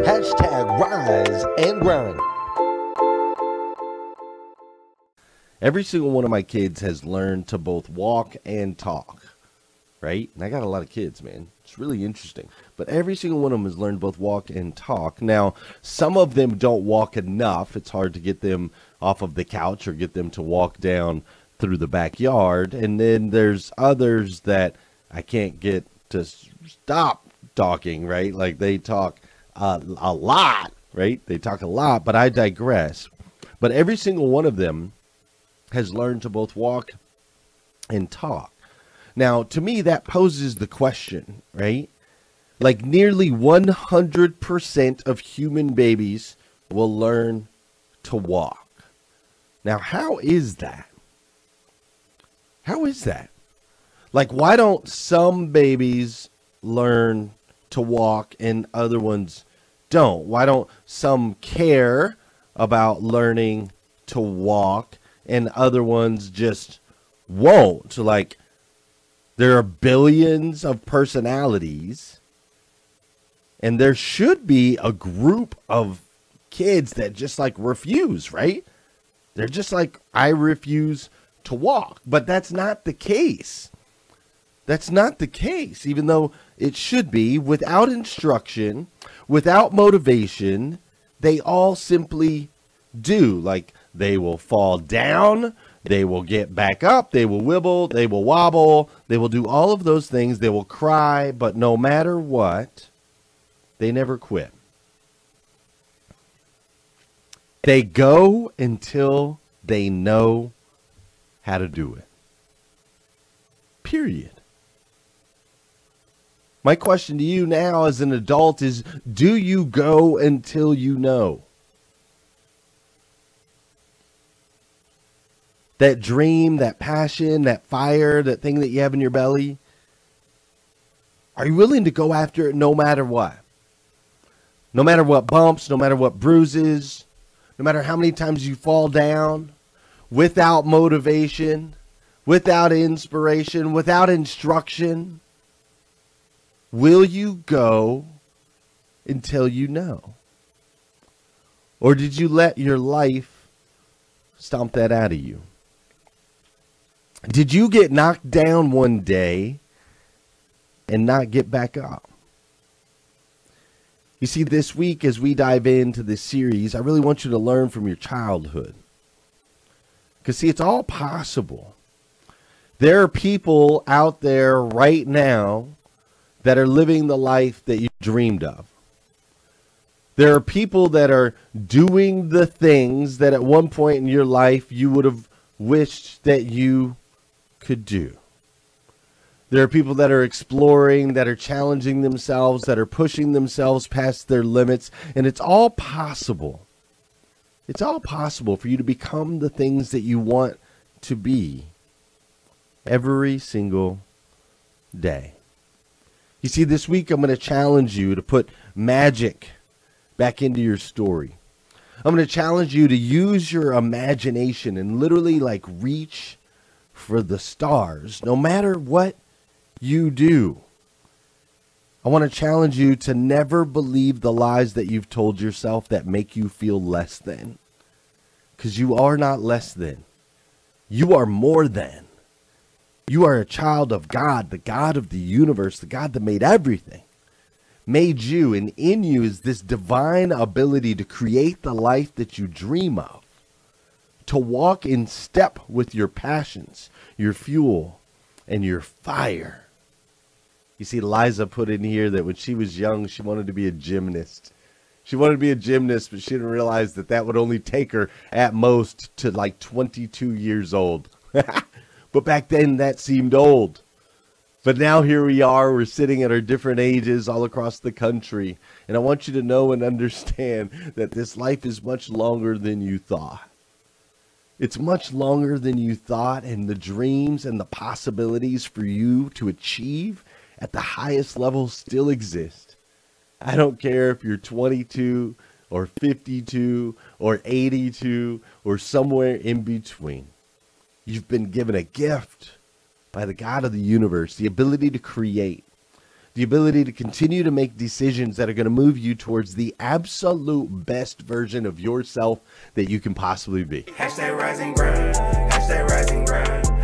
Hashtag rise and grind. Every single one of my kids has learned to both walk and talk, right? And I got a lot of kids, man. It's really interesting. But every single one of them has learned both walk and talk. Now, some of them don't walk enough. It's hard to get them off of the couch or get them to walk down through the backyard. And then there's others that I can't get to stop talking, right? Like they talk a lot, right? They talk a lot, but I digress. But every single one of them has learned to both walk and talk. Now, to me, that poses the question, right? Like nearly 100% of human babies will learn to walk. Now, how is that? How is that? Like, why don't some babies learn to walk and other ones don't? Why don't some care about learning to walk and other ones just won't? Like, there are billions of personalities, and there should be a group of kids that just like refuse, right? They're just like, I refuse to walk. But that's not the case. That's not the case, even though it should be. Without instruction, without motivation, they all simply do. Like, they will fall down, they will get back up, they will wibble, they will wobble, they will do all of those things, they will cry, but no matter what, they never quit. They go until they know how to do it. Period. My question to you now as an adult is, do you go until you know? That dream, that passion, that fire, that thing that you have in your belly, are you willing to go after it no matter what? No matter what bumps, no matter what bruises, no matter how many times you fall down, without motivation, without inspiration, without instruction, will you go until you know? Or did you let your life stomp that out of you? Did you get knocked down one day and not get back up? You see, this week as we dive into this series, I really want you to learn from your childhood. Because, see, it's all possible. There are people out there right now that are living the life that you dreamed of. There are people that are doing the things that at one point in your life you would have wished that you could do. There are people that are exploring, that are challenging themselves, that are pushing themselves past their limits, and it's all possible. It's all possible for you to become the things that you want to be every single day. You see, this week I'm going to challenge you to put magic back into your story. I'm going to challenge you to use your imagination and literally like reach for the stars, no matter what you do. I want to challenge you to never believe the lies that you've told yourself that make you feel less than. Because you are not less than. You are more than. You are a child of God, the God of the universe, the God that made everything. Made you, and in you is this divine ability to create the life that you dream of. To walk in step with your passions, your fuel, and your fire. You see, Liza put in here that when she was young, she wanted to be a gymnast. She wanted to be a gymnast, but she didn't realize that that would only take her at most to like 22 years old. But back then, that seemed old. But now here we are, we're sitting at our different ages all across the country. And I want you to know and understand that this life is much longer than you thought. It's much longer than you thought, and the dreams and the possibilities for you to achieve at the highest level still exist. I don't care if you're 22 or 52 or 82 or somewhere in between. You've been given a gift by the God of the universe, the ability to create, the ability to continue to make decisions that are going to move you towards the absolute best version of yourself that you can possibly be. Hashtag rise and grind. Hashtag rise and grind.